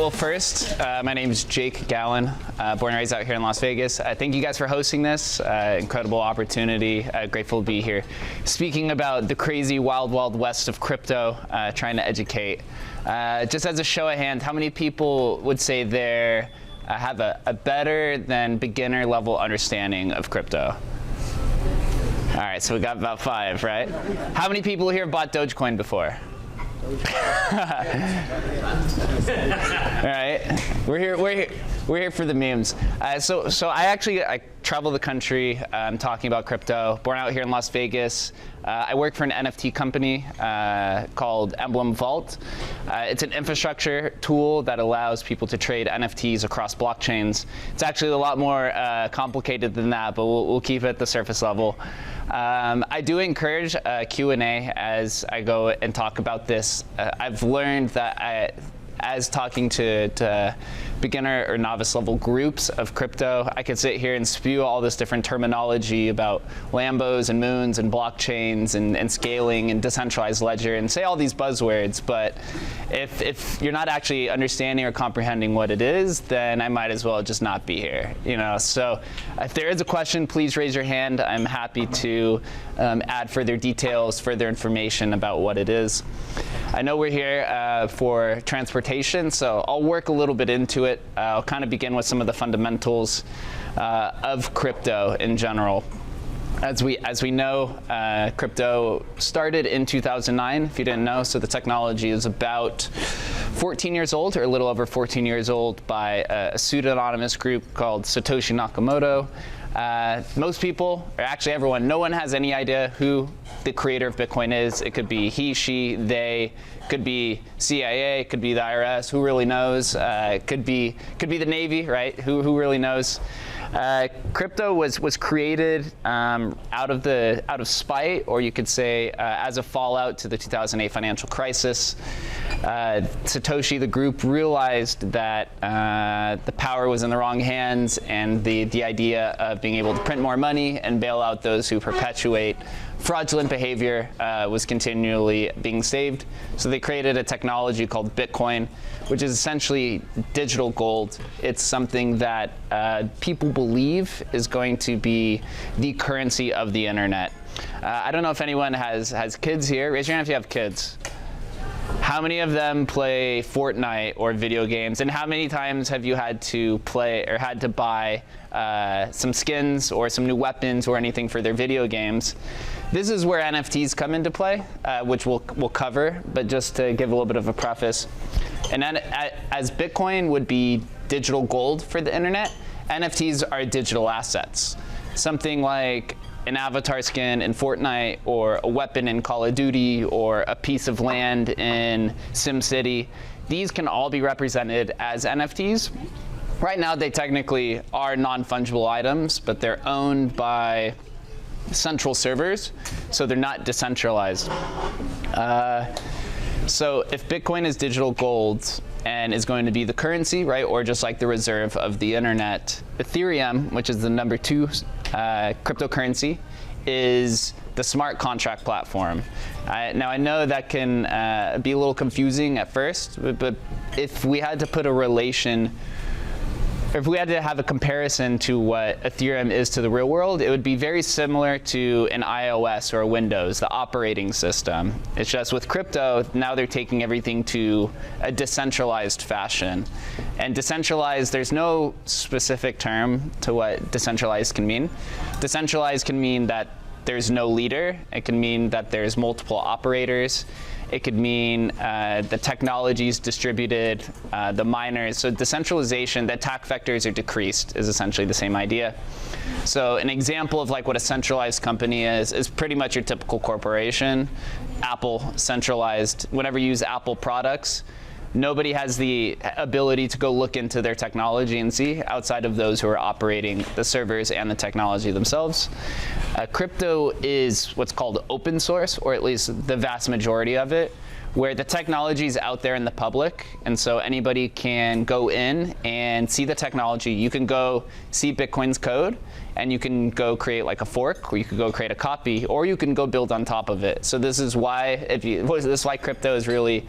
Well, first, my name is Jake Gallen, born and raised out here in Las Vegas. Thank you guys for hosting this. Incredible opportunity. Grateful to be here. Speaking about the crazy wild, wild west of crypto, trying to educate. Just as a show of hands, how many people would say they have a better than beginner level understanding of crypto? All right, so we got about 5, right? How many people here bought Dogecoin before? All right, we're here for the memes. So I travel the country talking about crypto. Born out here in Las Vegas. I work for an NFT company called Emblem Vault. It's an infrastructure tool that allows people to trade NFTs across blockchains. It's actually a lot more complicated than that, but we'll keep it at the surface level. I do encourage Q&A as I go and talk about this. I've learned that as talking to beginner or novice level groups of crypto, I could sit here and spew all this different terminology about Lambos and moons and blockchains and scaling and decentralized ledger and say all these buzzwords, but if you're not actually understanding or comprehending what it is, then I might as well just not be here. So if there is a question, please raise your hand. I'm happy to add further details, further information about what it is. I know we're here for transportation, so I'll work a little bit into it. I'll kind of begin with some of the fundamentals of crypto in general. As we know, crypto started in 2009, if you didn't know, so the technology is about 14 years old, or a little over 14 years old, by a pseudonymous group called Satoshi Nakamoto. Most people, or actually everyone, no one has any idea who the creator of Bitcoin is. It could be he, she, they, could be CIA, could be the IRS, who really knows? Could be the Navy, right? Who really knows? Crypto was created out of spite, or you could say as a fallout to the 2008 financial crisis. Satoshi, the group, realized that the power was in the wrong hands, and the idea of being able to print more money and bail out those who perpetuate fraudulent behavior was continually being saved. So they created a technology called Bitcoin, which is essentially digital gold. It's something that people believe is going to be the currency of the internet. I don't know if anyone has kids here. Raise your hand if you have kids. How many of them play Fortnite or video games? And how many times have you had to play or had to buy some skins or some new weapons or anything for their video games? This is where NFTs come into play, which we'll cover, but just to give a little bit of a preface. And then, as Bitcoin would be digital gold for the internet, NFTs are digital assets. Something like an avatar skin in Fortnite, or a weapon in Call of Duty, or a piece of land in SimCity. These can all be represented as NFTs. Right now, they technically are non-fungible items, but they're owned by central servers, so they're not decentralized. So if Bitcoin is digital gold and is going to be the currency, right, or just like the reserve of the internet, Ethereum, which is the number 2 cryptocurrency, is the smart contract platform. Now I know that can be a little confusing at first, but if we had to put a relation, or if we had to have a comparison to what Ethereum is to the real world, it would be very similar to an iOS or a Windows, the operating system. It's just with crypto, now they're taking everything to a decentralized fashion. And decentralized, there's no specific term to what decentralized can mean. Decentralized can mean that there's no leader. It can mean that there's multiple operators. It could mean the technology is distributed, the miners. So decentralization, the attack vectors are decreased, is essentially the same idea. So an example of like what a centralized company is pretty much your typical corporation. Apple, centralized. Whenever you use Apple products, nobody has the ability to go look into their technology and see, outside of those who are operating the servers and the technology themselves. Crypto is what's called open source, or at least the vast majority of it, where the technology is out there in the public, and so anybody can go in and see the technology. You can go see Bitcoin's code, and you can go create like a fork, or you could go create a copy, or you can go build on top of it. So this is why, this is why crypto is really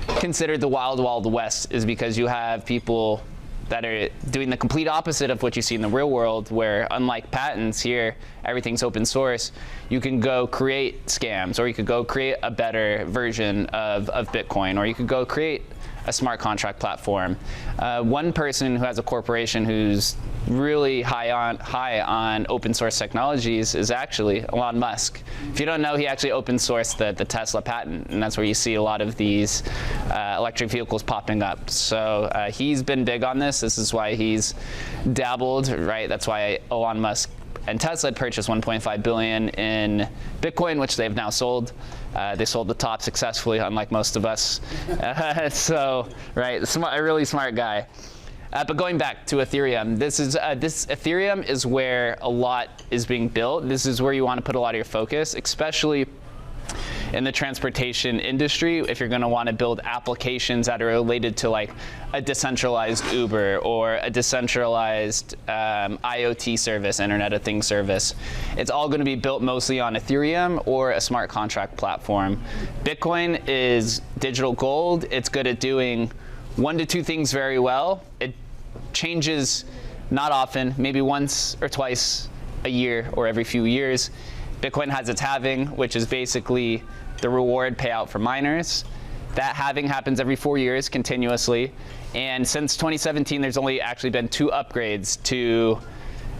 considered the wild, wild west is because you have people that are doing the complete opposite of what you see in the real world, where unlike patents here, everything's open source. You can go create scams, or you could go create a better version of Bitcoin, or you could go create a smart contract platform. One person who has a corporation who's really high on open source technologies is actually Elon Musk. If you don't know, he actually open sourced the Tesla patent, and that's where you see a lot of these electric vehicles popping up. So he's been big on this. This is why he's dabbled, right? That's why Elon Musk and Tesla had purchased 1.5 billion in Bitcoin, which they've now sold. They sold the top successfully, unlike most of us. So, right, a really smart guy. But going back to Ethereum, this Ethereum is where a lot is being built. This is where you want to put a lot of your focus, especially in the transportation industry, if you're going to want to build applications that are related to like a decentralized Uber or a decentralized IoT service, Internet of Things service. It's all going to be built mostly on Ethereum or a smart contract platform. Bitcoin is digital gold. It's good at doing one to two things very well. It changes not often, maybe once or twice a year or every few years. Bitcoin has its halving, which is basically the reward payout for miners. That halving happens every 4 years continuously. And since 2017, there's only actually been 2 upgrades to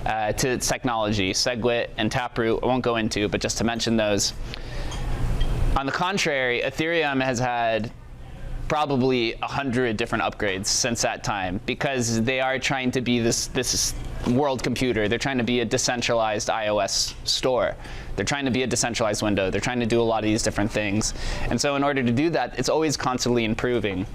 its technology, SegWit and Taproot. I won't go into, but just to mention those. On the contrary, Ethereum has had probably 100 different upgrades since that time, because they are trying to be this world computer. They're trying to be a decentralized iOS store. They're trying to be a decentralized window. They're trying to do a lot of these different things. And so in order to do that, it's always constantly improving.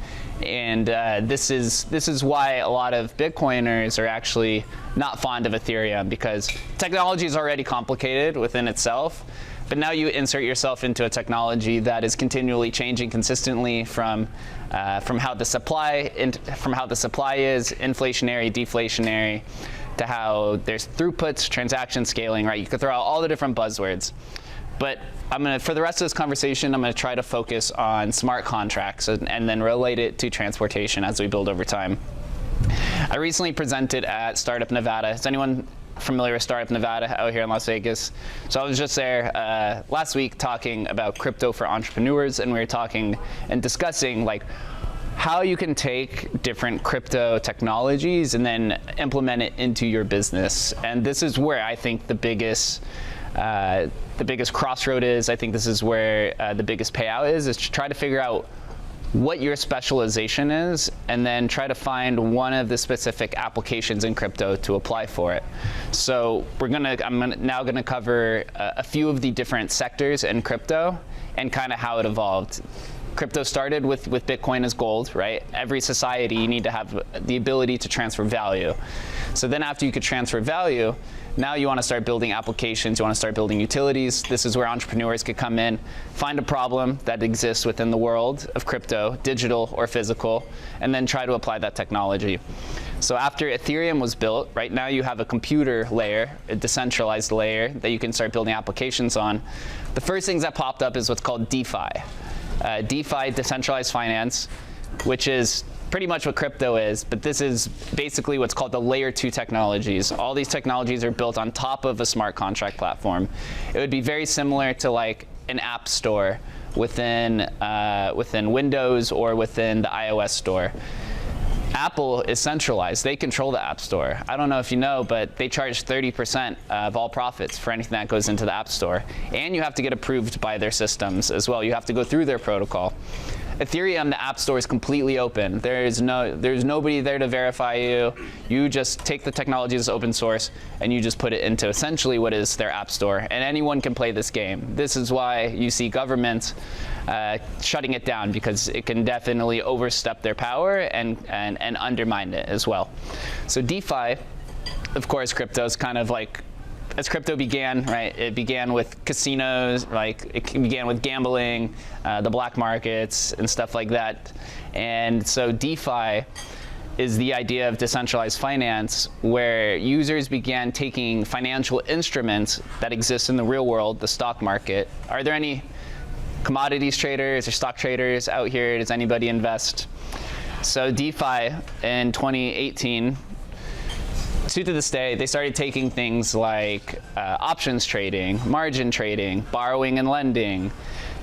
And this is why a lot of Bitcoiners are actually not fond of Ethereum, because technology is already complicated within itself. But now you insert yourself into a technology that is continually changing consistently from how the supply is inflationary, deflationary, to how there's throughputs, transaction scaling, right? You could throw out all the different buzzwords. But for the rest of this conversation, I'm gonna try to focus on smart contracts and then relate it to transportation as we build over time. I recently presented at Startup Nevada. Is anyone familiar with Startup Nevada out here in Las Vegas? So I was just there last week talking about crypto for entrepreneurs, and we were talking and discussing like how you can take different crypto technologies and then implement it into your business. And this is where I think the biggest crossroad is. I think this is where the biggest payout is to try to figure out what your specialization is, and then try to find one of the specific applications in crypto to apply for it. So I'm now gonna cover a few of the different sectors in crypto and kind of how it evolved. Crypto started with Bitcoin as gold, right? Every society, you need to have the ability to transfer value. So then after you could transfer value, now you want to start building applications, you want to start building utilities. This is where entrepreneurs could come in, find a problem that exists within the world of crypto, digital or physical, and then try to apply that technology. So after Ethereum was built, right now you have a computer layer, a decentralized layer that you can start building applications on. The first things that popped up is what's called DeFi. DeFi, decentralized finance, which is pretty much what crypto is, but this is basically what's called the layer 2 technologies. All these technologies are built on top of a smart contract platform. It would be very similar to like an app store within Windows or within the iOS store. Apple is centralized. They control the App Store. I don't know if you know, but they charge 30% of all profits for anything that goes into the App Store. And you have to get approved by their systems as well. You have to go through their protocol. Ethereum, the App Store is completely open. There's nobody there to verify you. You just take the technology as open source and you just put it into essentially what is their App Store. And anyone can play this game. This is why you see governments shutting it down, because it can definitely overstep their power and undermine it as well. So DeFi, of course, crypto is kind of like, as crypto began, right? It began with casinos, like it began with gambling, the black markets and stuff like that. And so DeFi is the idea of decentralized finance, where users began taking financial instruments that exist in the real world, the stock market. Are there any commodities traders or stock traders out here? Does anybody invest? So DeFi in 2018, to this day, they started taking things like options trading, margin trading, borrowing and lending,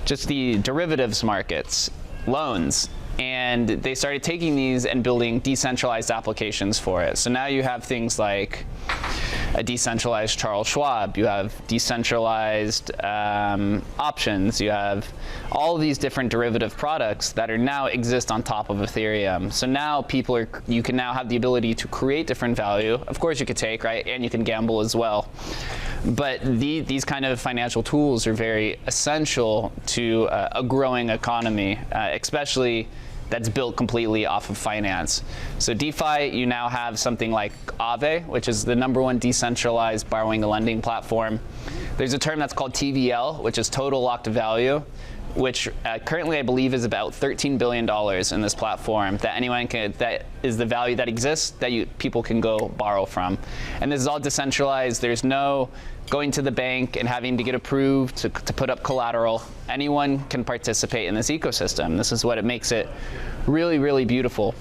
just the derivatives markets, loans, and they started taking these and building decentralized applications for it. So now you have things like a decentralized Charles Schwab, you have decentralized options, you have all of these different derivative products that are now exist on top of Ethereum. So now you can now have the ability to create different value. Of course you could take, right, and you can gamble as well. But these kind of financial tools are very essential to a growing economy, especially that's built completely off of finance. So DeFi, you now have something like Aave, which is the #1 decentralized borrowing and lending platform. There's a term that's called TVL, which is total locked value, which currently I believe is about $13 billion in this platform that anyone can, that is the value that exists that people can go borrow from. And this is all decentralized. There's no going to the bank and having to get approved to put up collateral. Anyone can participate in this ecosystem. This is what it makes it really, really beautiful.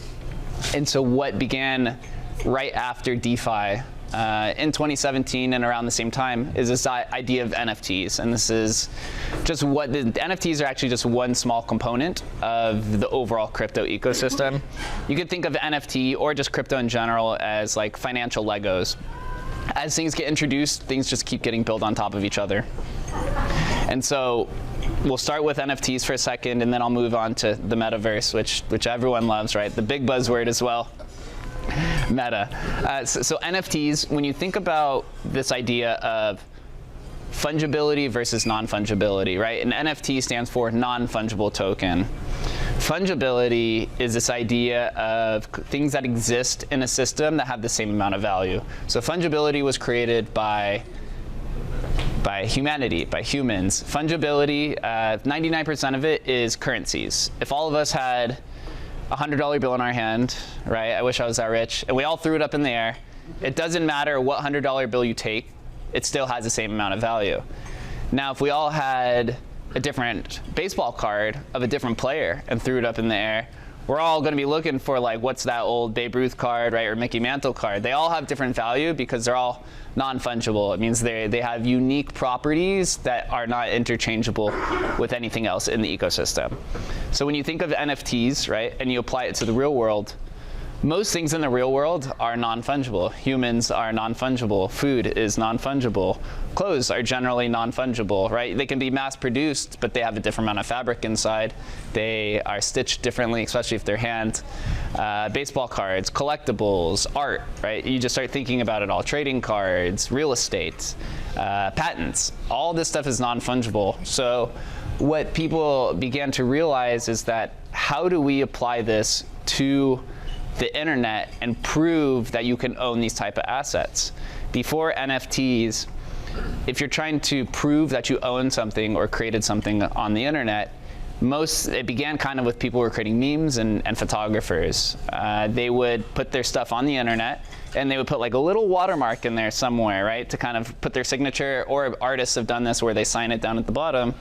And so what began right after DeFi in 2017 and around the same time is this idea of NFTs. And this is just what the NFTs are actually just one small component of the overall crypto ecosystem. You could think of NFT or just crypto in general as like financial Legos. As things get introduced, things just keep getting built on top of each other. And so we'll start with NFTs for a second, and then I'll move on to the metaverse, which everyone loves, right? The big buzzword as well. Meta. So NFTs, when you think about this idea of fungibility versus non-fungibility, right? An NFT stands for non-fungible token. Fungibility is this idea of things that exist in a system that have the same amount of value. So fungibility was created by humanity, by humans. Fungibility, 99% of it is currencies. If all of us had a $100 bill in our hand, right? I wish I was that rich. And we all threw it up in the air. It doesn't matter what $100 bill you take, it still has the same amount of value. Now, if we all had a different baseball card of a different player and threw it up in the air, we're all going to be looking for like, what's that old Babe Ruth card, right, or Mickey Mantle card. They all have different value because they're all non-fungible. It means they have unique properties that are not interchangeable with anything else in the ecosystem. So when you think of NFTs, right, and you apply it to the real world, most things in the real world are non-fungible. Humans are non-fungible. Food is non-fungible. Clothes are generally non-fungible, right? They can be mass-produced, but they have a different amount of fabric inside. They are stitched differently, especially if they're hand. Baseball cards, collectibles, art, right? You just start thinking about it all. Trading cards, real estate, patents. All this stuff is non-fungible. So what people began to realize is that how do we apply this to the internet and prove that you can own these type of assets? Before NFTs, if you're trying to prove that you own something or created something on the internet, it began kind of with people who were creating memes and photographers. They would put their stuff on the internet and they would put like a little watermark in there somewhere, right, to kind of put their signature, or artists have done this where they sign it down at the bottom.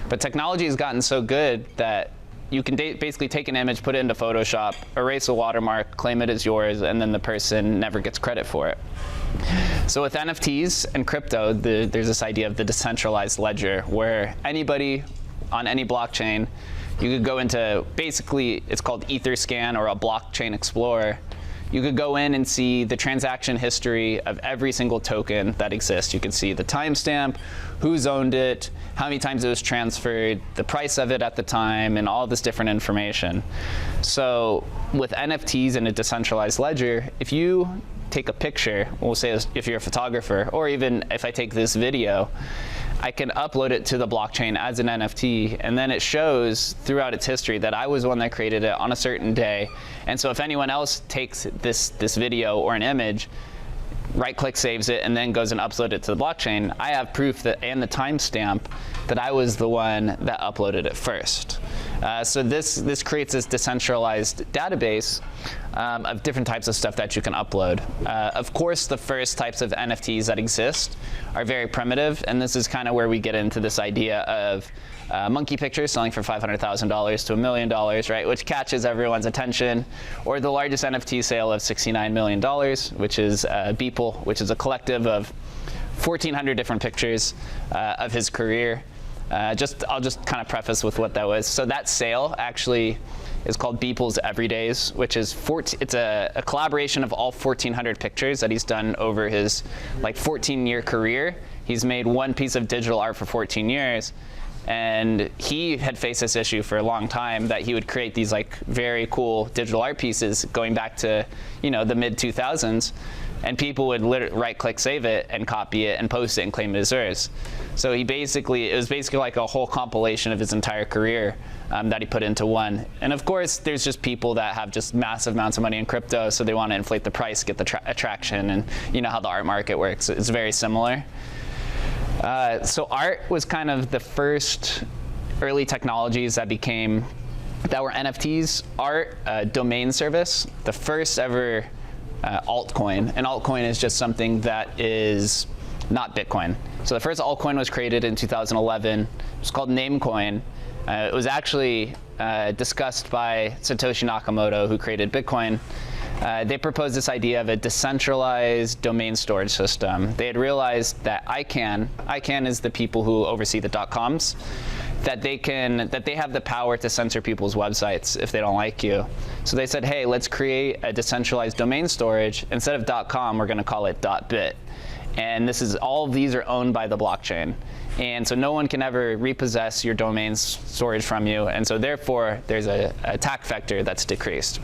But technology has gotten so good that you can basically take an image, put it into Photoshop, erase a watermark, claim it as yours, and then the person never gets credit for it. So with NFTs and crypto, there's this idea of the decentralized ledger, where anybody on any blockchain, you could go into, basically, it's called Etherscan or a blockchain explorer. You could go in and see the transaction history of every single token that exists. You can see the timestamp, who's owned it, how many times it was transferred, the price of it at the time, and all this different information. So with NFTs and a decentralized ledger, if you take a picture, we'll say if you're a photographer, or even if I take this video, I can upload it to the blockchain as an NFT, and then it shows throughout its history that I was the one that created it on a certain day. And so if anyone else takes this video or an image, right-click saves it, and then goes and uploads it to the blockchain, I have proof that, and the timestamp, that I was the one that uploaded it first. So this creates this decentralized database of different types of stuff that you can upload. Of course, the first types of NFTs that exist are very primitive, and this is kind of where we get into this idea of monkey pictures selling for $500,000 to $1 million, right, which catches everyone's attention, or the largest NFT sale of $69 million, which is Beeple, which is a collective of 1,400 different pictures of his career. I'll just kind of preface with what that was. So that sale actually is called Beeple's Everydays, which is it's a collaboration of all 1,400 pictures that he's done over his 14-year career. He's made one piece of digital art for 14 years. And he had faced this issue for a long time, that he would create these very cool digital art pieces going back to the mid 2000s, and people would right-click save it and copy it and post it and claim it as theirs. So it was basically like a whole compilation of his entire career that he put into one. And of course, there's just people that have just massive amounts of money in crypto, so they want to inflate the price, get the attraction, and you know how the art market works. It's very similar. So art was kind of the first early technologies that were NFTs. Art, domain service, the first ever altcoin. An altcoin is just something that is not Bitcoin. So the first altcoin was created in 2011. It was called Namecoin. It was actually discussed by Satoshi Nakamoto, who created Bitcoin. They proposed this idea of a decentralized domain storage system. They had realized that ICANN is the people who oversee the .coms, that they have the power to censor people's websites if they don't like you. So they said, hey, let's create a decentralized domain storage. Instead of .com, we're going to call it .bit. And all of these are owned by the blockchain. And so no one can ever repossess your domain storage from you. And so therefore, there's an attack vector that's decreased.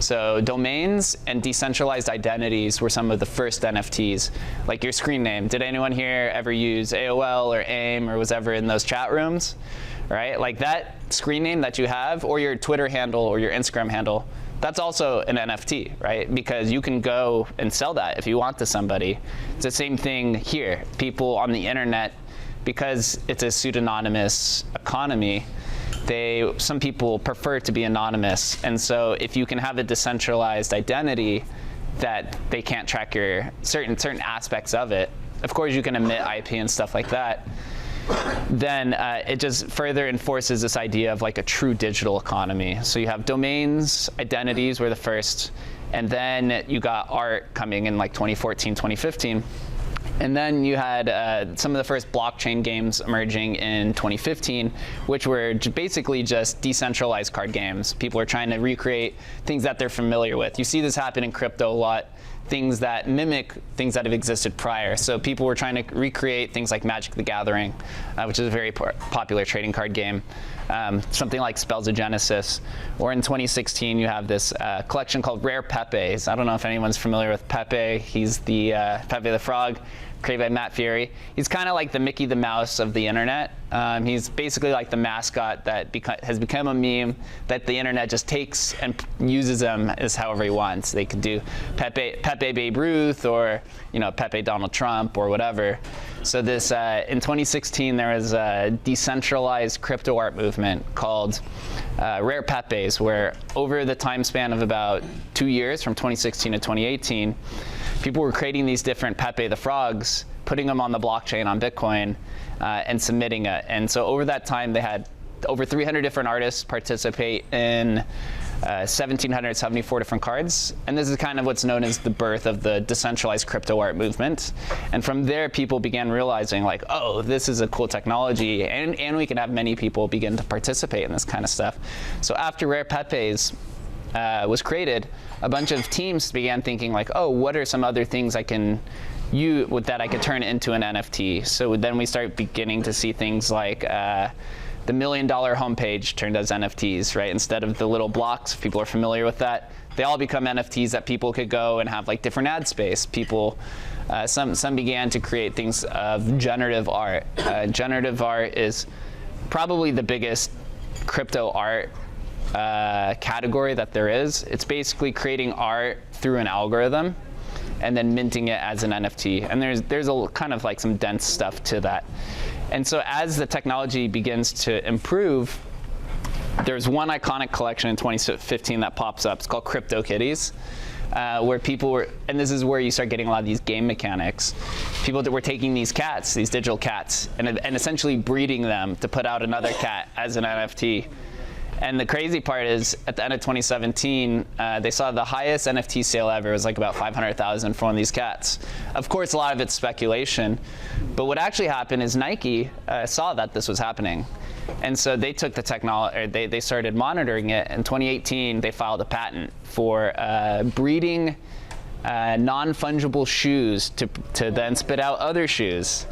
So domains and decentralized identities were some of the first NFTs, like your screen name. Did anyone here ever use AOL or AIM or was ever in those chat rooms? Right? Like that screen name that you have, or your Twitter handle or your Instagram handle, that's also an NFT, right? Because you can go and sell that if you want to somebody. It's the same thing here. People on the internet, because it's a pseudonymous economy, some people prefer to be anonymous. And so if you can have a decentralized identity that they can't track your certain aspects of it, of course you can emit IP and stuff like that, then it just further enforces this idea of a true digital economy. So you have domains, identities were the first, and then you got art coming in 2014, 2015. And then you had some of the first blockchain games emerging in 2015, which were basically just decentralized card games. People are trying to recreate things that they're familiar with. You see this happen in crypto a lot, things that mimic things that have existed prior. So people were trying to recreate things like Magic the Gathering, which is a very popular trading card game. Something like Spells of Genesis. Or in 2016, you have this collection called Rare Pepes. I don't know if anyone's familiar with Pepe. He's the Pepe the Frog, created by Matt Fury. He's kind of like the Mickey the Mouse of the internet. He's basically like the mascot that has become a meme that the internet just takes and uses him as however he wants. They could do Pepe Babe Ruth, or Pepe Donald Trump, or whatever. So this in 2016, there was a decentralized crypto art movement called Rare Pepes, where over the time span of about 2 years, from 2016 to 2018, people were creating these different Pepe the Frogs, putting them on the blockchain on Bitcoin, and submitting it. And so over that time, they had over 300 different artists participate in 1,774 different cards. And this is kind of what's known as the birth of the decentralized crypto art movement. And from there, people began realizing oh, this is a cool technology, and we can have many people begin to participate in this kind of stuff. So after Rare Pepes was created, a bunch of teams began thinking oh, what are some other things I can use that I could turn into an NFT? So then we start beginning to see things like the $1 million homepage turned as NFTs, right? Instead of the little blocks, if people are familiar with that, they all become NFTs that people could go and have different ad space. People, some began to create things of generative art. Generative art is probably the biggest crypto art category that there is. It's basically creating art through an algorithm and then minting it as an NFT. And there's a kind of some dense stuff to that. And so as the technology begins to improve, there's one iconic collection in 2015 that pops up. It's called Crypto Kitties. Where people were, and this is where you start getting a lot of these game mechanics. People that were taking these cats, these digital cats, and essentially breeding them to put out another cat as an NFT. And the crazy part is, at the end of 2017, they saw the highest NFT sale ever. It was like about 500,000 for one of these cats. Of course, a lot of it's speculation. But what actually happened is Nike saw that this was happening. And so they took the technology, or they started monitoring it. In 2018, they filed a patent for breeding non-fungible shoes to then spit out other shoes.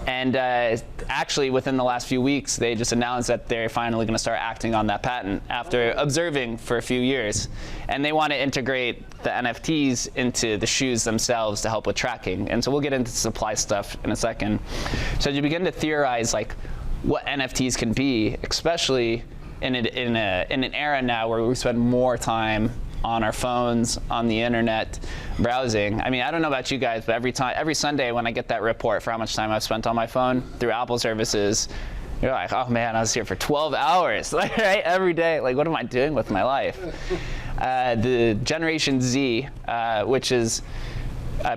And actually, within the last few weeks, they just announced that they're finally going to start acting on that patent after observing for a few years. And they want to integrate the NFTs into the shoes themselves to help with tracking. And so we'll get into supply stuff in a second. So as you begin to theorize, like, what NFTs can be, especially in an era now where we spend more time on our phones, on the internet, browsing. I mean, I don't know about you guys, but every Sunday when I get that report for how much time I've spent on my phone through Apple services, you're like, oh man, I was here for 12 hours, like, right? Every day, like, what am I doing with my life? The Generation Z, which is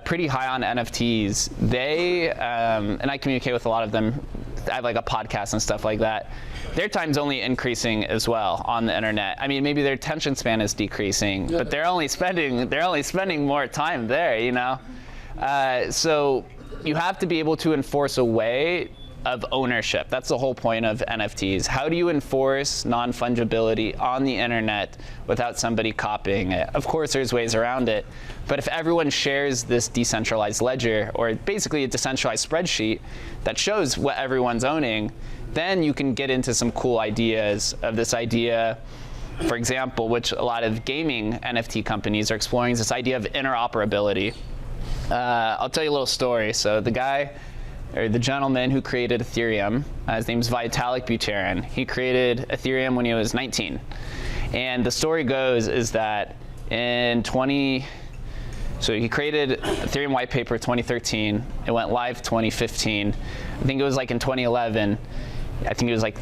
pretty high on NFTs, they, and I communicate with a lot of them. I have like a podcast and stuff like that. Their time's only increasing as well on the internet. I mean, maybe their attention span is decreasing, but they're only spending more time there, you know? So you have to be able to enforce a way of ownership. That's the whole point of NFTs. How do you enforce non-fungibility on the internet without somebody copying it? Of course, there's ways around it, but if everyone shares this decentralized ledger, or basically a decentralized spreadsheet that shows what everyone's owning, then you can get into some cool ideas of this idea, for example, which a lot of gaming NFT companies are exploring, is this idea of interoperability. I'll tell you a little story. So the gentleman who created Ethereum, his name's Vitalik Buterin. He created Ethereum when he was 19. And the story goes is that so he created Ethereum white paper 2013. It went live 2015. I think it was like in 2011. I think he was like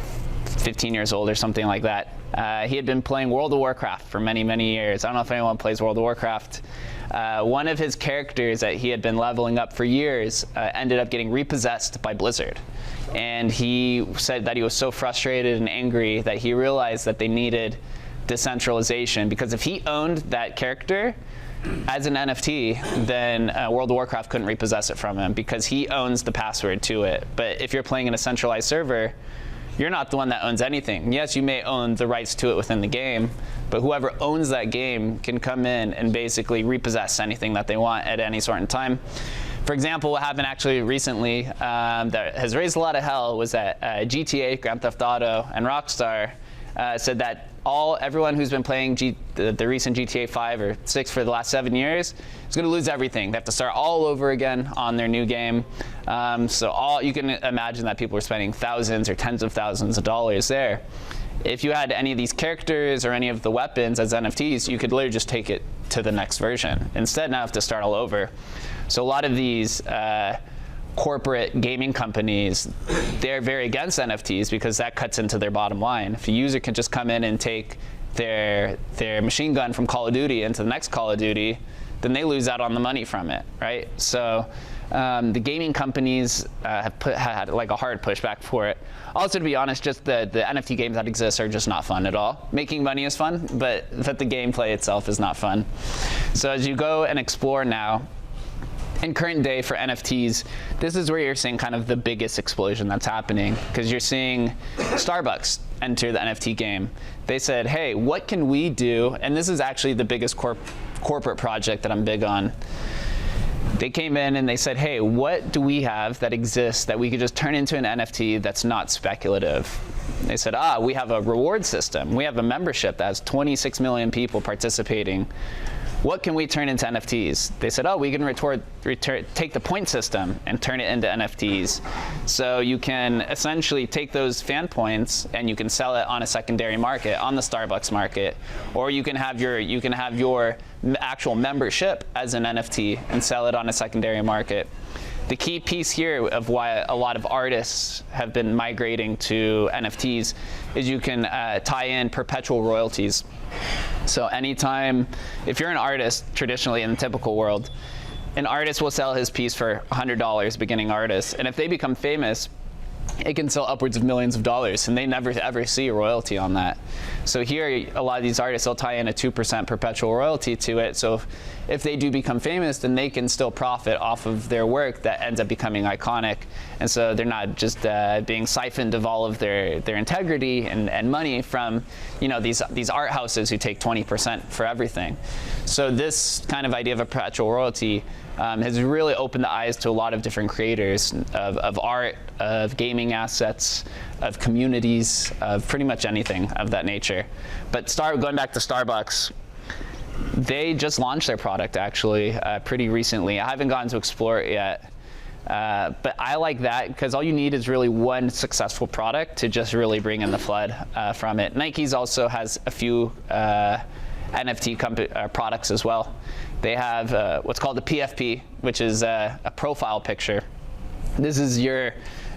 15 years old or something like that. He had been playing World of Warcraft for many, many years. I don't know if anyone plays World of Warcraft. One of his characters that he had been leveling up for years ended up getting repossessed by Blizzard. And he said that he was so frustrated and angry that he realized that they needed decentralization, because if he owned that character as an NFT, then World of Warcraft couldn't repossess it from him because he owns the password to it. But if you're playing in a centralized server, you're not the one that owns anything. Yes, you may own the rights to it within the game, but whoever owns that game can come in and basically repossess anything that they want at any certain time. For example, what happened actually recently that has raised a lot of hell was that GTA, Grand Theft Auto, and Rockstar said that everyone who's been playing the recent GTA 5 or 6 for the last 7 years is going to lose everything. They have to start all over again on their new game. So you can imagine that people are spending thousands or tens of thousands of dollars there. If you had any of these characters or any of the weapons as NFTs, you could literally just take it to the next version. Instead, now have to start all over. So a lot of these corporate gaming companies, they're very against NFTs because that cuts into their bottom line. If a user can just come in and take their machine gun from Call of Duty into the next Call of Duty, then they lose out on the money from it, right? So the gaming companies have had like a hard pushback for it. Also, to be honest, just the NFT games that exist are just not fun at all. Making money is fun, but the gameplay itself is not fun. So as you go and explore now, in current day for NFTs, this is where you're seeing kind of the biggest explosion that's happening, because you're seeing Starbucks enter the NFT game. They said, hey, what can we do? And this is actually the biggest corporate project that I'm big on. They came in and they said, hey, what do we have that exists that we could just turn into an NFT that's not speculative? They said, we have a reward system. We have a membership that has 26 million people participating. What can we turn into NFTs? They said, we can take the point system and turn it into NFTs. So you can essentially take those fan points and you can sell it on a secondary market, on the Starbucks market, or you can have your actual membership as an NFT and sell it on a secondary market. The key piece here of why a lot of artists have been migrating to NFTs is you can tie in perpetual royalties. So anytime, if you're an artist, traditionally in the typical world, an artist will sell his piece for $100, beginning artist, and if they become famous, it can sell upwards of millions of dollars, and they never ever see a royalty on that. So here, a lot of these artists, they'll tie in a 2% perpetual royalty to it. So if they do become famous, then they can still profit off of their work that ends up becoming iconic. And so they're not just being siphoned of all of their integrity and money from, you know, these art houses who take 20% for everything. So this kind of idea of a perpetual royalty has really opened the eyes to a lot of different creators of art, of gaming assets, of communities, of pretty much anything of that nature. But going back to Starbucks, they just launched their product actually pretty recently. I haven't gotten to explore it yet, but I like that because all you need is really one successful product to just really bring in the flood from it. Nike's also has a few NFT products as well. They have what's called the PFP, which is a profile picture. This is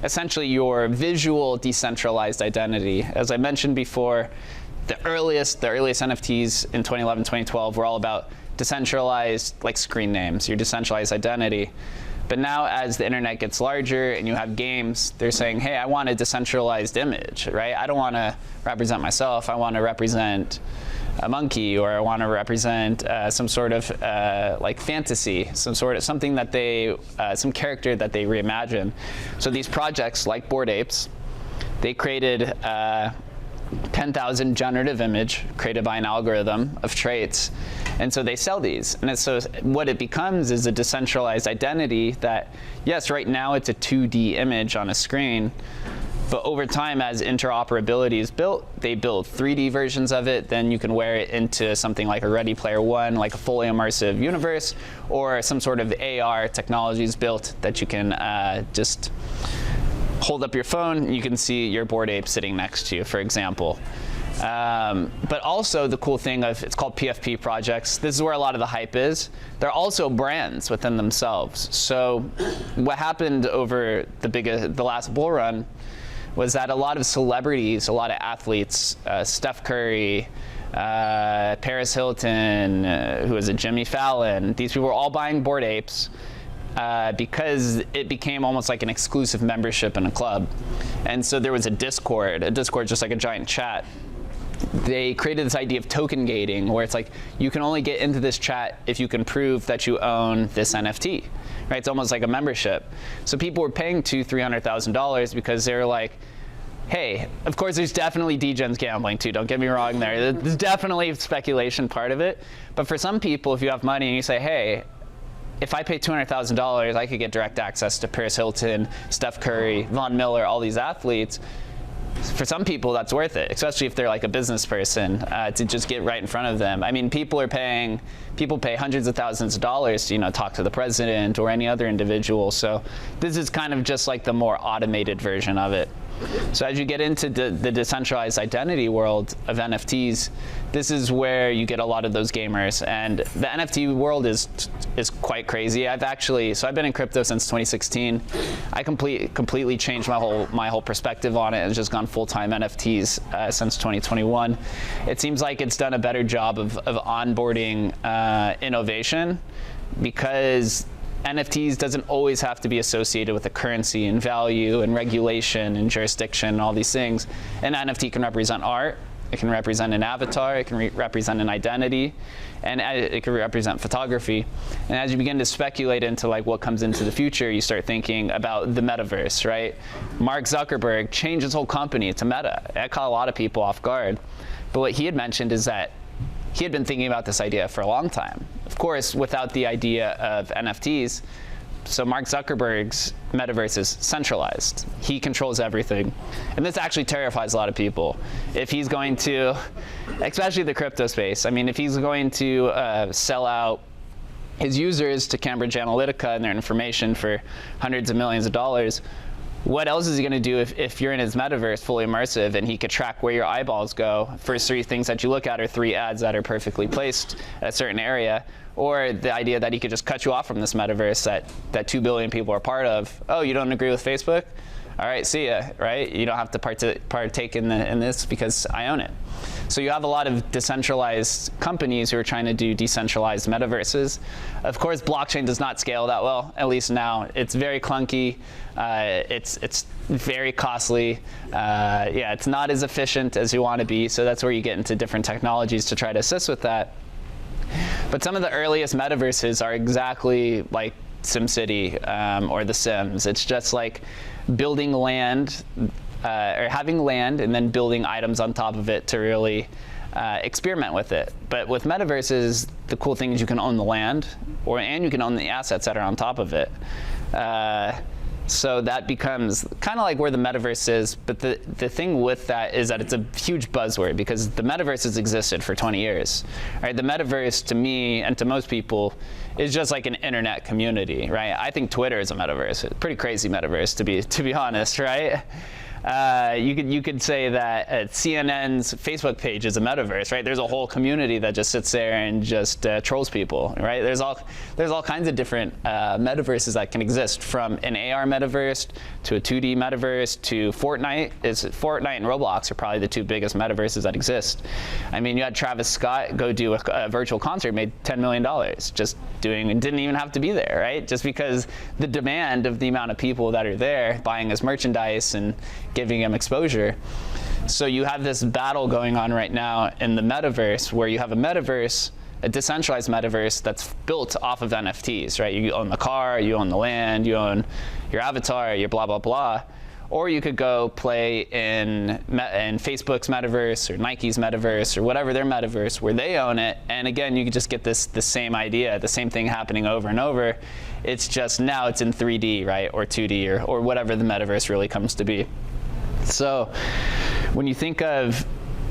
essentially your visual decentralized identity. As I mentioned before, the earliest NFTs in 2011, 2012 were all about decentralized, like screen names, your decentralized identity. But now as the internet gets larger and you have games, they're saying, hey, I want a decentralized image, right? I don't want to represent myself. I want to represent a monkey, or I want to represent some sort of like fantasy, something that some character that they reimagine. So these projects like Bored Apes, they created 10,000 generative image created by an algorithm of traits. And so they sell these. And so what it becomes is a decentralized identity that, yes, right now it's a 2D image on a screen, but over time, as interoperability is built, they build 3D versions of it. Then you can wear it into something like a Ready Player One, like a fully immersive universe, or some sort of AR technology is built that you can just hold up your phone and you can see your Bored Ape sitting next to you, for example. But also the cool thing it's called PFP projects. This is where a lot of the hype is. They're also brands within themselves. So what happened over the last bull run was that a lot of celebrities, a lot of athletes, Steph Curry, Paris Hilton, who was it, Jimmy Fallon, these people were all buying Bored Apes because it became almost like an exclusive membership in a club. And so there was a Discord just like a giant chat. They created this idea of token gating, where it's like you can only get into this chat if you can prove that you own this NFT, right? It's almost like a membership. So people were paying $200,000-$300,000 because they were like, hey, of course there's definitely degens gambling too, don't get me wrong there. There's definitely speculation part of it. But for some people, if you have money and you say, hey, if I pay $200,000, I could get direct access to Paris Hilton, Steph Curry, Von Miller, all these athletes. For some people, that's worth it, especially if they're like a business person, to just get right in front of them. I mean, people pay hundreds of thousands of dollars to, talk to the president or any other individual. So this is kind of just like the more automated version of it. So as you get into the decentralized identity world of NFTs, this is where you get a lot of those gamers. And the NFT world is quite crazy. I've been in crypto since 2016. I completely changed my whole perspective on it and just gone full-time NFTs since 2021. It seems like it's done a better job of onboarding innovation, because NFTs doesn't always have to be associated with a currency and value and regulation and jurisdiction and all these things. An NFT can represent art, it can represent an avatar, it can represent an identity, and it can represent photography. And as you begin to speculate into like what comes into the future, you start thinking about the metaverse, right? Mark Zuckerberg changed his whole company to Meta. That caught a lot of people off guard. But what he had mentioned is that he had been thinking about this idea for a long time. Of course, without the idea of NFTs, so Mark Zuckerberg's metaverse is centralized. He controls everything. And this actually terrifies a lot of people. If he's going to, especially the crypto space, I mean, if he's going to sell out his users to Cambridge Analytica and their information for hundreds of millions of dollars, what else is he going to do if you're in his metaverse, fully immersive, and he could track where your eyeballs go? First 3 things that you look at are 3 ads that are perfectly placed at a certain area. Or the idea that he could just cut you off from this metaverse that 2 billion people are part of. Oh, you don't agree with Facebook? All right, see ya, right? You don't have to partake in this because I own it. So you have a lot of decentralized companies who are trying to do decentralized metaverses. Of course, blockchain does not scale that well, at least now. It's very clunky. It's very costly. Yeah, it's not as efficient as you want to be. So that's where you get into different technologies to try to assist with that. But some of the earliest metaverses are exactly like SimCity or The Sims. It's just like building land or having land and then building items on top of it to really experiment with it. But with metaverses, the cool thing is you can own the land and you can own the assets that are on top of it. So that becomes kind of like where the metaverse is, but the thing with that is that it's a huge buzzword because the metaverse has existed for 20 years. Right? The metaverse, to me and to most people, is just like an internet community, right? I think Twitter is a metaverse, a pretty crazy metaverse to be honest, right? You could say that CNN's Facebook page is a metaverse, right? There's a whole community that just sits there and just trolls people, right? There's all kinds of different metaverses that can exist, from an AR metaverse to a 2D metaverse to Fortnite. Fortnite and Roblox are probably the 2 biggest metaverses that exist. I mean, you had Travis Scott go do a virtual concert, made $10 million just doing, and didn't even have to be there, right? Just because the demand of the amount of people that are there buying his merchandise and giving him exposure. So you have this battle going on right now in the metaverse, where you have a metaverse, a decentralized metaverse that's built off of NFTs, right? You own the car, you own the land, you own your avatar, your blah, blah, blah. Or you could go play in Facebook's metaverse or Nike's metaverse or whatever their metaverse where they own it. And again, you could just get the same idea, the same thing happening over and over. It's just now it's in 3D, right? Or 2D or whatever the metaverse really comes to be. So when you think of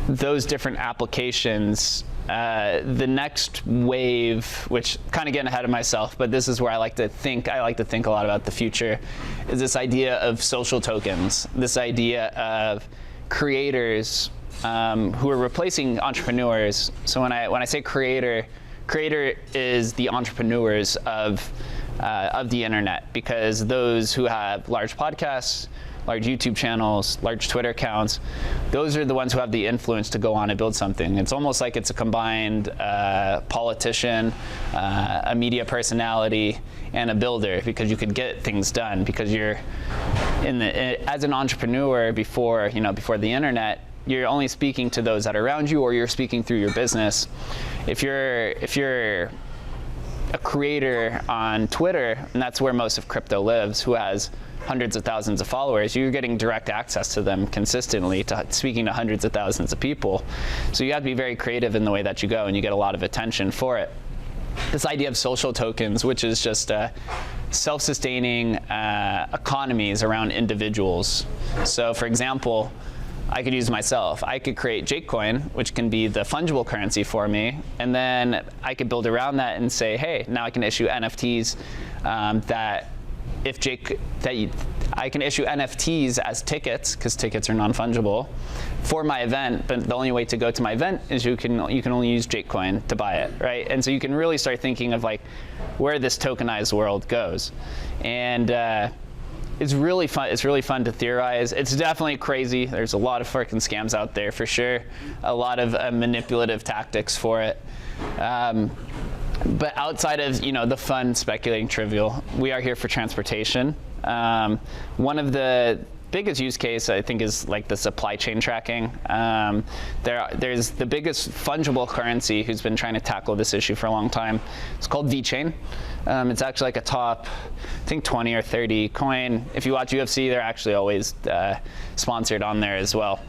those different applications, the next wave, which kind of getting ahead of myself, but this is where I like to think a lot about the future, is this idea of social tokens, this idea of creators who are replacing entrepreneurs. So when I say creator is the entrepreneurs of the internet, because those who have large podcasts, large YouTube channels, large Twitter accounts, those are the ones who have the influence to go on and build something. It's almost like it's a combined politician, a media personality, and a builder, because you could get things done, because you're as an entrepreneur before the internet, you're only speaking to those that are around you, or you're speaking through your business. If you're a creator on Twitter, and that's where most of crypto lives, who has hundreds of thousands of followers, you're getting direct access to them consistently, speaking to hundreds of thousands of people. So you have to be very creative in the way that you go, and you get a lot of attention for it. This idea of social tokens, which is just self-sustaining economies around individuals. So for example, I could use myself. I could create Jakecoin, which can be the fungible currency for me, and then I could build around that and say, hey, now I can issue NFTs I can issue NFTs as tickets, because tickets are non-fungible, for my event, but the only way to go to my event is you can only use Jakecoin to buy it, right? And so you can really start thinking of like where this tokenized world goes. And it's really fun. It's really fun to theorize. It's definitely crazy. There's a lot of freaking scams out there for sure. A lot of manipulative tactics for it. But outside of the fun, speculating, trivial, we are here for transportation. One of the biggest use case, I think, is like the supply chain tracking. There's the biggest fungible currency who's been trying to tackle this issue for a long time. It's called VeChain. It's actually like a top, I think, 20 or 30 coin. If you watch UFC, they're actually always sponsored on there as well.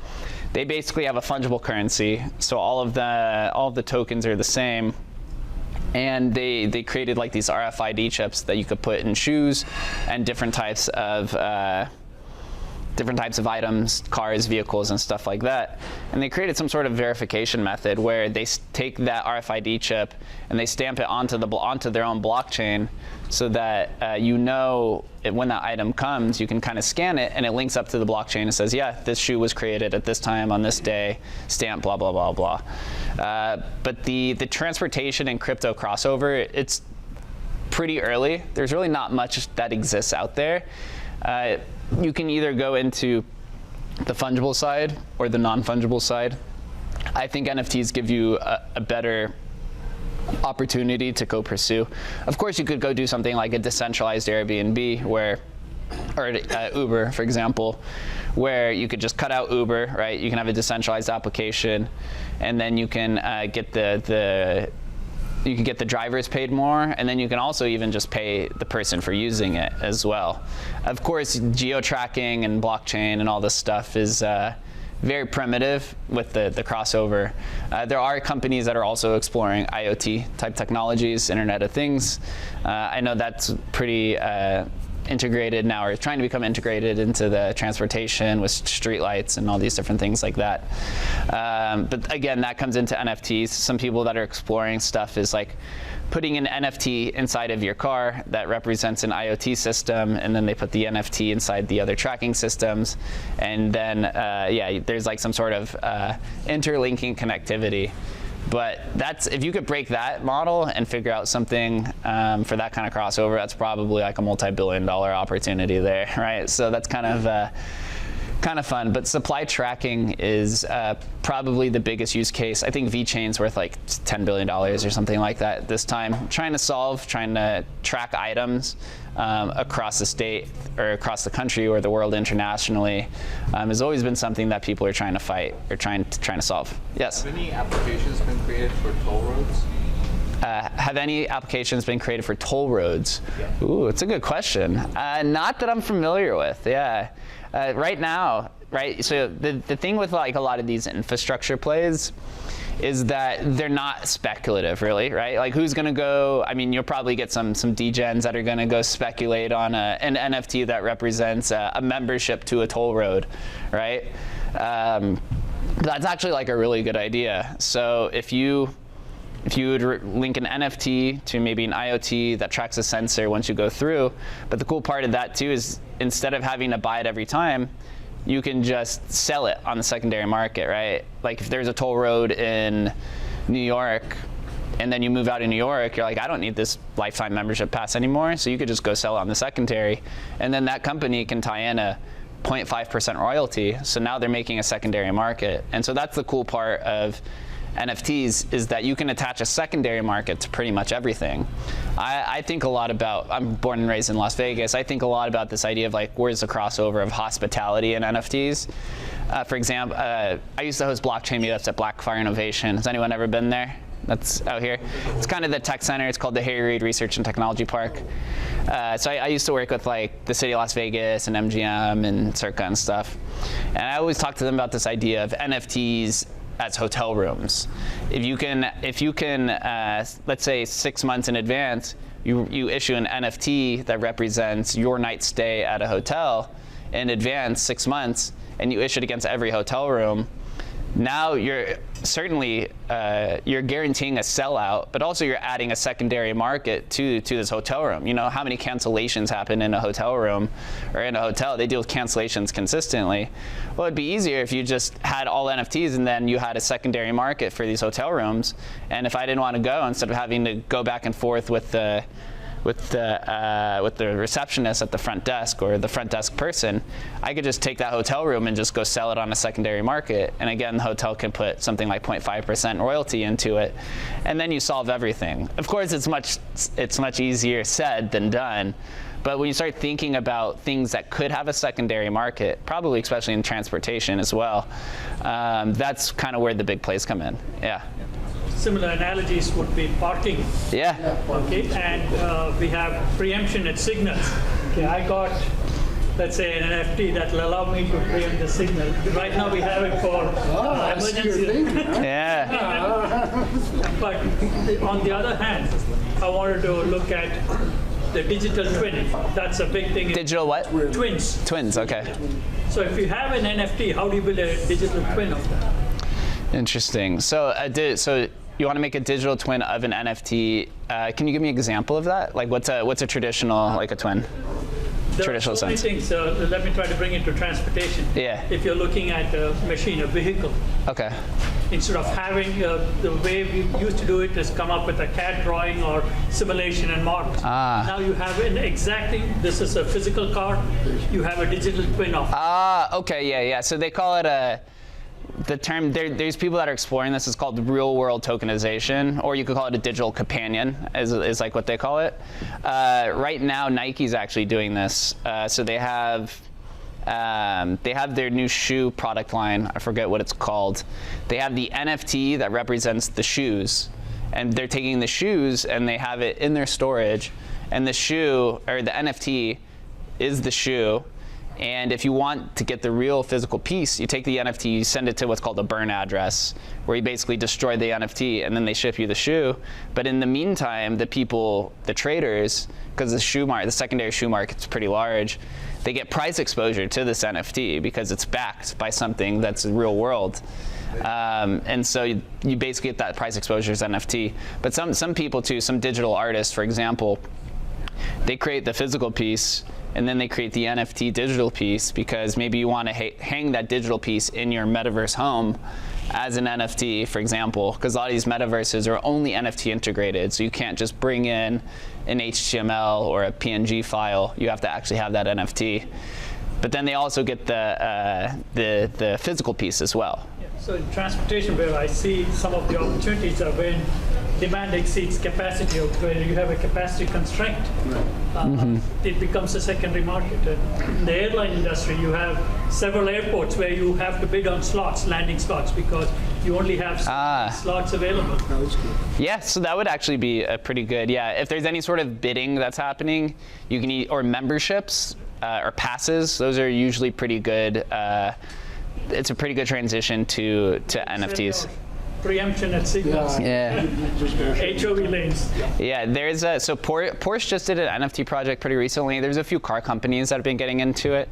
They basically have a fungible currency, so all of the tokens are the same. And they created like these RFID chips that you could put in shoes and different types of items, cars, vehicles, and stuff like that. and they created some sort of verification method where they take that RFID chip and they stamp it onto their own blockchain, so that you know when that item comes, you can kind of scan it and it links up to the blockchain and says, yeah, this shoe was created at this time on this day, stamp, blah, blah, blah, blah. But the transportation and crypto crossover, it's pretty early. There's really not much that exists out there. You can either go into the fungible side or the non-fungible side. I think NFTs give you a better opportunity to go pursue. Of course, you could go do something like a decentralized Airbnb or Uber, for example, where you could just cut out Uber, right? You can have a decentralized application, and then you can get you can get the drivers paid more, and then you can also even just pay the person for using it as well. Of course, geo-tracking and blockchain and all this stuff is very primitive with the crossover. There are companies that are also exploring IoT type technologies, Internet of Things. I know that's pretty integrated now, or trying to become integrated into the transportation with streetlights and all these different things like that. But again, that comes into NFTs. Some people that are exploring stuff is like putting an NFT inside of your car that represents an IoT system, and then they put the NFT inside the other tracking systems, and then yeah, there's like some sort of interlinking connectivity. But that's, if you could break that model and figure out something for that kind of crossover, that's probably like a multi-billion-dollar opportunity there, right? So that's kind of fun. But supply tracking is probably the biggest use case. I think VeChain's worth like $10 billion or something like that this time. Trying to track items across the state or across the country or the world internationally has always been something that people are trying to fight or trying to solve. Yes? Have any applications been created for toll roads? Have any applications been created for toll roads? Yeah. Ooh, it's a good question. Not that I'm familiar with, yeah. Right now, right, so the thing with like a lot of these infrastructure plays is that they're not speculative, really, right? Like, who's gonna go, I mean, you'll probably get some degens that are gonna go speculate on an NFT that represents a membership to a toll road, right? That's actually like a really good idea. So if you would link an NFT to maybe an IoT that tracks a sensor once you go through, but the cool part of that too is instead of having to buy it every time, you can just sell it on the secondary market, right? Like if there's a toll road in New York and then you move out of New York, you're like, I don't need this lifetime membership pass anymore, so you could just go sell it on the secondary, and then that company can tie in a 0.5% royalty, so now they're making a secondary market. And so that's the cool part of NFTs, is that you can attach a secondary market to pretty much everything. I think a lot about, I'm born and raised in Las Vegas, I think a lot about this idea of like, where's the crossover of hospitality and NFTs? For example, I used to host blockchain meetups at Blackfire Innovation. Has anyone ever been there? That's out here. It's kind of the tech center. It's called the Harry Reid Research and Technology Park. So I used to work with like the city of Las Vegas and MGM and Circa and stuff. And I always talk to them about this idea of NFTs as hotel rooms. If you can, let's say 6 months in advance, you issue an NFT that represents your night's stay at a hotel in advance, 6 months, and you issue it against every hotel room. Now you're certainly you're guaranteeing a sellout, but also you're adding a secondary market to this hotel room. You know how many cancellations happen in a hotel room or in a hotel? They deal with cancellations consistently. Well, it'd be easier if you just had all NFTs and then you had a secondary market for these hotel rooms. And if I didn't want to go, instead of having to go back and forth with the receptionist at the front desk or the front desk person, I could just take that hotel room and just go sell it on a secondary market. And again, the hotel can put something like 0.5% royalty into it, and then you solve everything. Of course, it's much easier said than done. But when you start thinking about things that could have a secondary market, probably especially in transportation as well, that's kind of where the big plays come in. Yeah. Similar analogies would be parking. Yeah. Okay, and we have preemption at signals. Okay, I got, let's say, an NFT that will allow me to preempt the signal. Right now we have it for emergency. Yeah. But on the other hand, I wanted to look at the digital twin. That's a big thing. Digital what? Twins. Twins, okay. So if you have an NFT, how do you build a digital twin of that? Interesting. So, so you want to make a digital twin of an NFT? Can you give me an example of that? Like, what's a traditional, like a twin? There are so many things. Let me try to bring it to transportation. Yeah. If you're looking at a machine, a vehicle, Okay. instead of having the way we used to do it is come up with a CAD drawing or simulation and models. Now you have this is a physical car, you have a digital twin of it. Okay, yeah. So they call it the term, there's people that are exploring this, is called real world tokenization, or you could call it a digital companion, is like what they call it. Right now, Nike's actually doing this. So they have their new shoe product line. I forget what it's called. They have the NFT that represents the shoes, and they're taking the shoes and they have it in their storage, and the shoe, or the NFT, is the shoe. And if you want to get the real physical piece, you take the NFT, you send it to what's called a burn address, where you basically destroy the NFT, and then they ship you the shoe. But in the meantime, the traders, because the secondary shoe market's pretty large, they get price exposure to this NFT because it's backed by something that's real world. And so you basically get that price exposure as NFT. But some people too, some digital artists, for example, they create the physical piece, and then they create the NFT digital piece, because maybe you want to hang that digital piece in your metaverse home as an NFT, for example, because a lot of these metaverses are only NFT integrated, so you can't just bring in an HTML or a PNG file. You have to actually have that NFT. But then they also get the physical piece as well. Yeah. So in transportation, where I see some of the opportunities are when demand exceeds capacity, or where you have a capacity constraint, it becomes a secondary market. In the airline industry, you have several airports where you have to bid on slots, landing slots, because you only have slots available. Yeah, so that would actually be a pretty good, if there's any sort of bidding that's happening, you can or memberships or passes, those are usually pretty good. It's a pretty good transition to NFTs. Preemption at signals. Yeah. HOV lanes. Yeah, so Porsche just did an NFT project pretty recently. There's a few car companies that have been getting into it.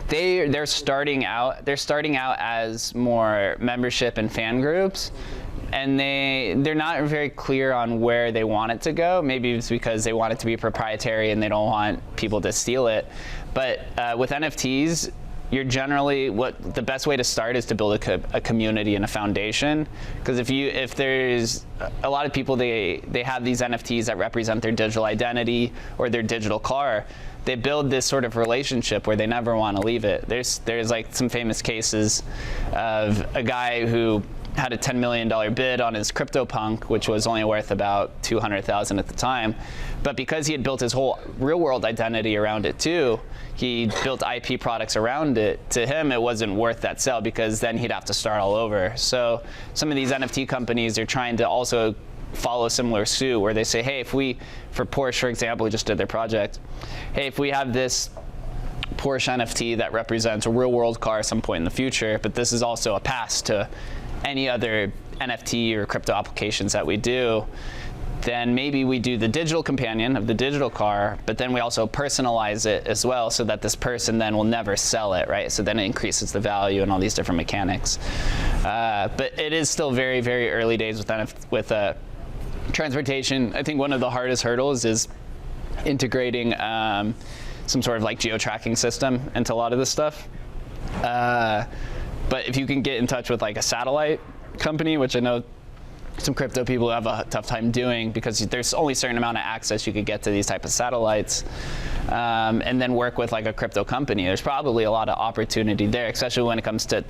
They're starting out as more membership and fan groups, and they're not very clear on where they want it to go. Maybe it's because they want it to be proprietary and they don't want people to steal it. But with NFTs, the best way to start is to build a community and a foundation, because if there's a lot of people, they have these NFTs that represent their digital identity or their digital car. They build this sort of relationship where they never want to leave it. There's like some famous cases of a guy who had a $10 million bid on his CryptoPunk, which was only worth about $200,000 at the time. But because he had built his whole real world identity around it too, he built IP products around it. To him, it wasn't worth that sale, because then he'd have to start all over. So some of these NFT companies are trying to also follow a similar suit, where they say, hey, for Porsche, for example, who just did their project, hey, if we have this Porsche NFT that represents a real world car at some point in the future, but this is also a pass to any other NFT or crypto applications that we do, then maybe we do the digital companion of the digital car, but then we also personalize it as well, so that this person then will never sell it, right? So then it increases the value and all these different mechanics. But it is still very, very early days with transportation. I think one of the hardest hurdles is integrating some sort of like geo-tracking system into a lot of this stuff. But if you can get in touch with like a satellite company, which I know some crypto people have a tough time doing, because there's only a certain amount of access you could get to these type of satellites, and then work with like a crypto company, there's probably a lot of opportunity there, especially when it comes to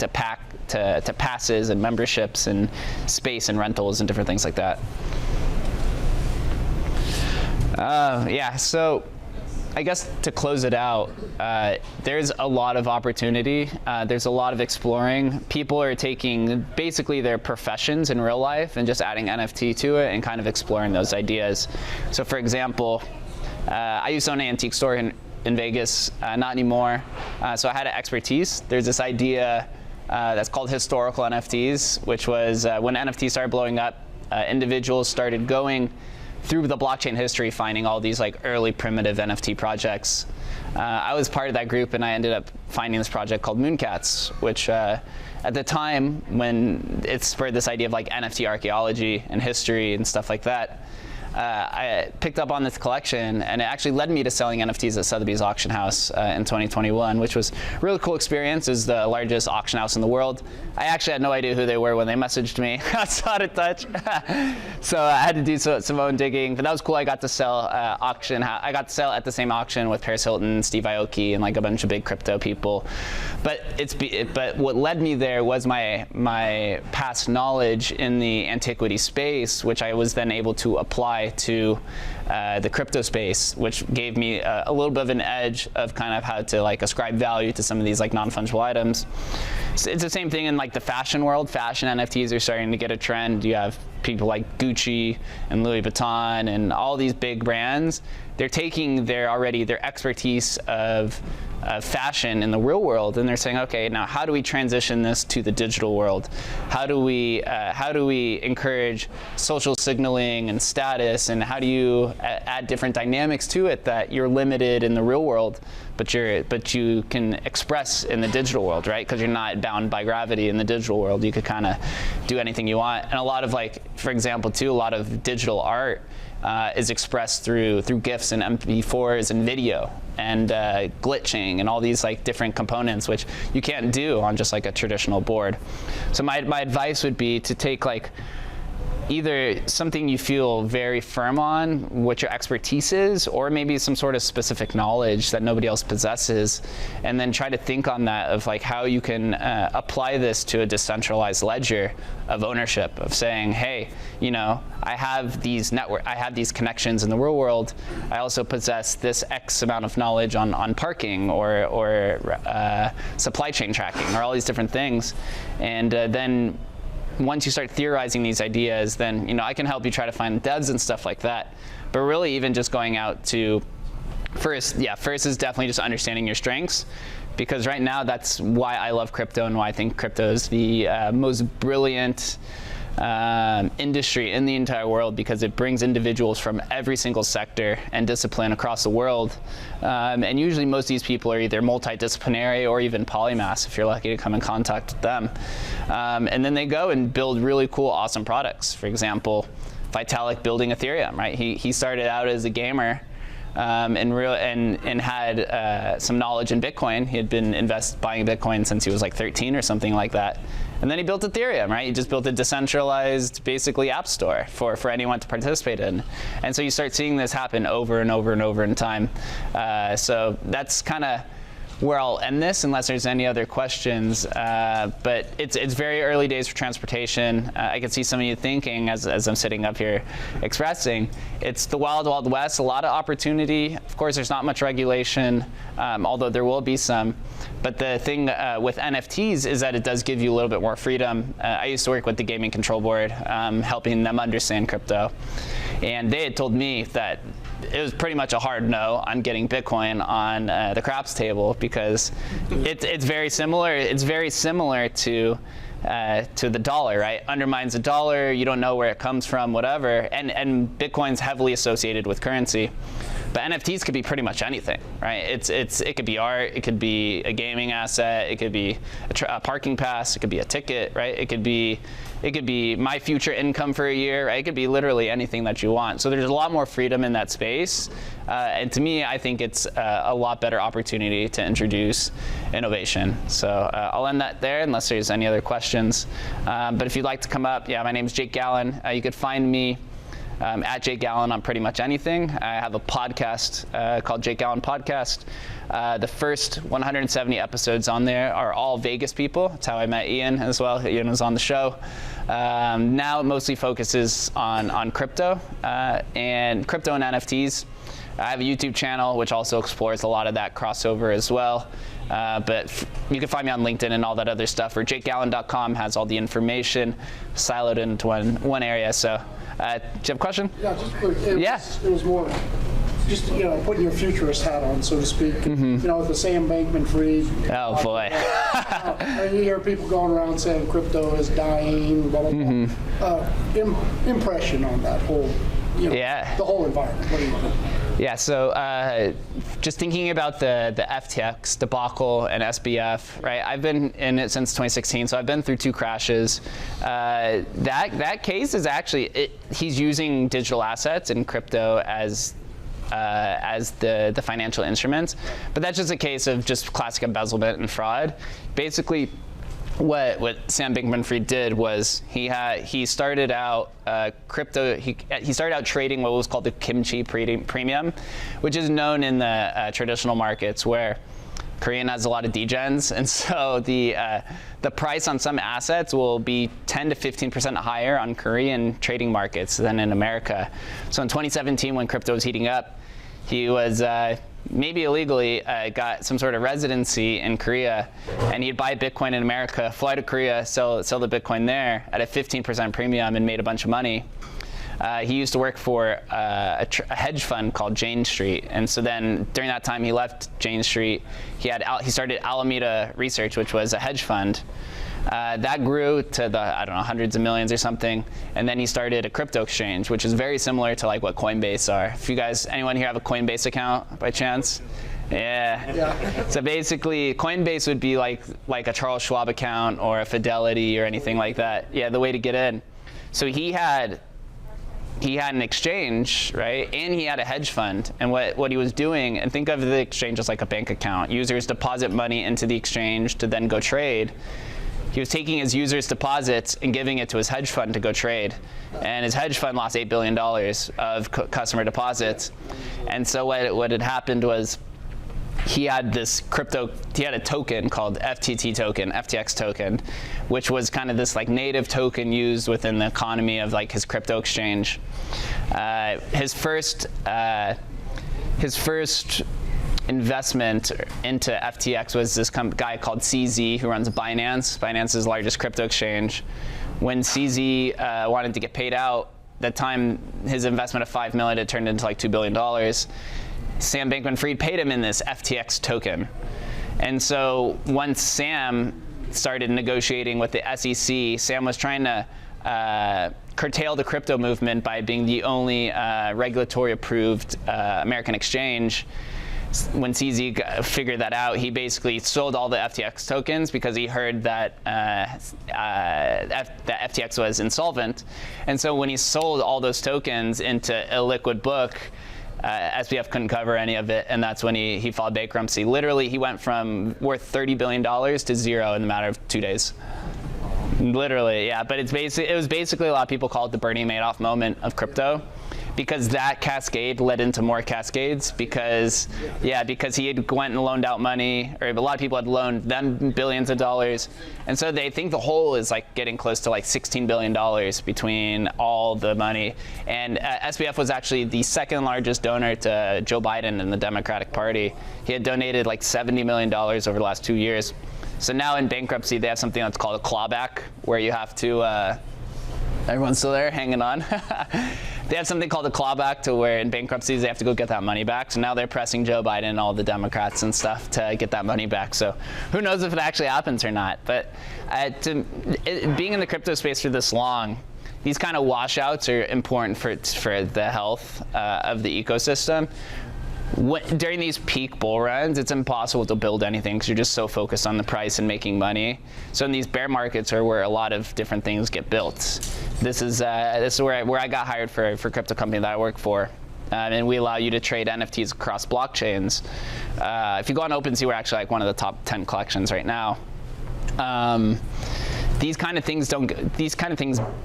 passes and memberships and space and rentals and different things like that. So I guess to close it out, there's a lot of opportunity. There's a lot of exploring. People are taking basically their professions in real life and just adding NFT to it and kind of exploring those ideas. So for example, I used to own an antique store in Vegas, not anymore. So I had an expertise. There's this idea that's called historical NFTs, which was when NFTs started blowing up, individuals started going through the blockchain history, finding all these like early primitive NFT projects, I was part of that group, and I ended up finding this project called Mooncats, which at the time when it spurred this idea of like NFT archaeology and history and stuff like that, I picked up on this collection, and it actually led me to selling NFTs at Sotheby's auction house in 2021, which was a really cool experience. It was the largest auction house in the world. I actually had no idea who they were when they messaged me. I was out of touch. So I had to do some own digging, but that was cool. I got to sell I got to sell at the same auction with Paris Hilton, Steve Aoki, and like a bunch of big crypto people. But what led me there was my past knowledge in the antiquity space, which I was then able to apply to the crypto space, which gave me a little bit of an edge of kind of how to like ascribe value to some of these like non-fungible items. So it's the same thing in like the fashion world. Fashion NFTs are starting to get a trend. You have people like Gucci and Louis Vuitton and all these big brands. They're taking their expertise of fashion in the real world, and they're saying, okay, now how do we transition this to the digital world? How do we encourage social signaling and status, and how do you add different dynamics to it that you're limited in the real world, but you can express in the digital world, right? Because you're not bound by gravity in the digital world. You could kind of do anything you want, and a lot of like, for example, too, a lot of digital art is expressed through GIFs and MP4s and video and glitching and all these like different components, which you can't do on just like a traditional board. So my advice would be to take like either something you feel very firm on, what your expertise is, or maybe some sort of specific knowledge that nobody else possesses, and then try to think on that of like how you can apply this to a decentralized ledger of ownership, of saying, hey, you know, I have these connections in the real world. I also possess this X amount of knowledge on parking or supply chain tracking or all these different things, and then once you start theorizing these ideas, then, you know, I can help you try to find devs and stuff like that. But really, even just going out to first is definitely just understanding your strengths, because right now that's why I love crypto and why I think crypto is the most brilliant industry in the entire world, because it brings individuals from every single sector and discipline across the world. And usually most of these people are either multidisciplinary or even polymaths if you're lucky to come in contact with them. And then they go and build really cool, awesome products. For example, Vitalik building Ethereum, right? He started out as a gamer and had some knowledge in Bitcoin. He had been buying Bitcoin since he was like 13 or something like that. And then he built Ethereum, right? He just built a decentralized, basically, app store for anyone to participate in. And so you start seeing this happen over and over and over in time. So that's kind of where I'll end this, unless there's any other questions. But it's very early days for transportation. I can see some of you thinking, as I'm sitting up here expressing, it's the wild, wild west, a lot of opportunity. Of course, there's not much regulation, although there will be some. But the thing with NFTs is that it does give you a little bit more freedom. I used to work with the Gaming Control Board, helping them understand crypto. And they had told me that it was pretty much a hard no on getting Bitcoin on the craps table, because it's very similar. It's very similar to the dollar, right? Undermines the dollar. You don't know where it comes from, whatever. And Bitcoin's heavily associated with currency. But NFTs could be pretty much anything, right? It could be art, it could be a gaming asset, it could be a parking pass, it could be a ticket, right? It could be my future income for a year, right? It could be literally anything that you want. So there's a lot more freedom in that space. And to me, I think it's a lot better opportunity to introduce innovation. So I'll end that there unless there's any other questions. But if you'd like to come up, my name's Jake Gallen. You could find me at Jake Gallen on pretty much anything. I have a podcast called Jake Gallen Podcast. The first 170 episodes on there are all Vegas people. That's how I met Ian as well. Ian was on the show. Now it mostly focuses on crypto and NFTs. I have a YouTube channel which also explores a lot of that crossover as well. But you can find me on LinkedIn and all that other stuff, or jakegallen.com has all the information siloed into one area. So, do you have a question? Yeah, just quick. It was more just, putting your futurist hat on, so to speak. Mm-hmm. With the Sam Bankman-Fried. Oh, boy. You hear people going around saying crypto is dying, blah, blah, blah. Mm-hmm. Impression on that whole, the whole environment. What do you think? Yeah, so just thinking about the FTX debacle and SBF, right? I've been in it since 2016, so I've been through 2 crashes. That case is actually, he's using digital assets and crypto as the financial instruments, but that's just a case of just classic embezzlement and fraud. Basically, what Sam Bankman-Fried did was he started out crypto. He started out trading what was called the kimchi premium, which is known in the traditional markets where Korean has a lot of degens, and so the price on some assets will be 10 to 15% higher on Korean trading markets than in America. So in 2017, when crypto was heating up, he was maybe illegally got some sort of residency in Korea, and he'd buy Bitcoin in America, fly to Korea, sell the Bitcoin there at a 15% premium, and made a bunch of money. He used to work for a hedge fund called Jane Street, and so then during that time he left Jane Street. He started Alameda Research, which was a hedge fund. That grew to I don't know, hundreds of millions or something, and then he started a crypto exchange, which is very similar to like what Coinbase are. If you guys, anyone here have a Coinbase account by chance? Yeah. So basically, Coinbase would be like a Charles Schwab account or a Fidelity or anything like that. Yeah, the way to get in. So he had an exchange, right? And he had a hedge fund. And what he was doing, and think of the exchange as like a bank account. Users deposit money into the exchange to then go trade. He was taking his users' deposits and giving it to his hedge fund to go trade. And his hedge fund lost $8 billion of customer deposits. And so what had happened was he had a token called FTX token, which was kind of this like native token used within the economy of like his crypto exchange. His first investment into FTX was this guy called CZ who runs Binance. Binance is the largest crypto exchange. When CZ wanted to get paid out, that time his investment of $5 million had turned into like $2 billion. Sam Bankman-Fried paid him in this FTX token. And so once Sam started negotiating with the SEC, Sam was trying to curtail the crypto movement by being the only regulatory approved American exchange. When CZ figured that out, he basically sold all the FTX tokens because he heard that that FTX was insolvent. And so when he sold all those tokens into a liquid book, SBF couldn't cover any of it, and that's when he filed bankruptcy. Literally, he went from worth $30 billion to zero in the matter of 2 days. Literally, yeah. But it was basically a lot of people call it the Bernie Madoff moment of crypto, because that cascade led into more cascades. Because he had went and loaned out money, or a lot of people had loaned them billions of dollars, and so they think the whole is like getting close to like $16 billion between all the money. And SBF was actually the second largest donor to Joe Biden and the Democratic Party. He had donated like $70 million over the last 2 years. So now in bankruptcy, they have something that's called a clawback, where you have to, everyone's still there, hanging on. They have something called a clawback, to where in bankruptcies they have to go get that money back. So now they're pressing Joe Biden and all the Democrats and stuff to get that money back. So who knows if it actually happens or not. But being in the crypto space for this long, these kind of washouts are important for the health of the ecosystem. During these peak bull runs, it's impossible to build anything because you're just so focused on the price and making money. So in these bear markets are where a lot of different things get built. This is where I got hired for crypto company that I work for. And we allow you to trade NFTs across blockchains. If you go on OpenSea, we're actually like one of the top 10 collections right now. These kind of things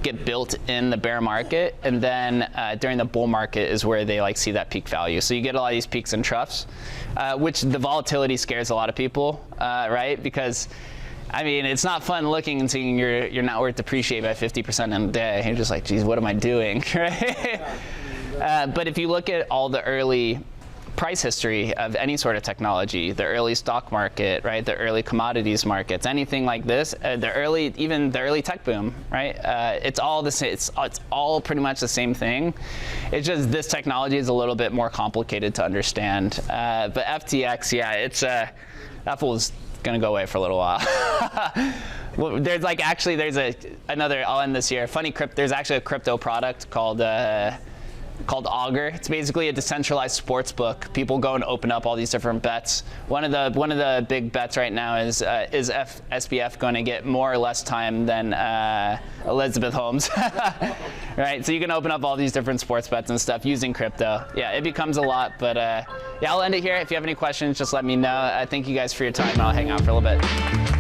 get built in the bear market, and then during the bull market is where they like see that peak value. So you get a lot of these peaks and troughs, which the volatility scares a lot of people, right? Because I mean, it's not fun looking and seeing your net worth depreciate by 50% in a day. You're just like, geez, what am I doing, right? But if you look at all the early price history of any sort of technology, the early stock market, right, the early commodities markets, anything like this, even the early tech boom, right? It's all the same. It's all pretty much the same thing. It's just this technology is a little bit more complicated to understand. But FTX, yeah, that fool's gonna go away for a little while. Well, there's another. I'll end this here. Funny there's actually a crypto product called called Augur. It's basically a decentralized sports book. People go and open up all these different bets. One of the big bets right now is SBF going to get more or less time than Elizabeth Holmes, right? So you can open up all these different sports bets and stuff using crypto. Yeah, it becomes a lot, but yeah, I'll end it here. If you have any questions, just let me know. Thank you guys for your time. I'll hang out for a little bit.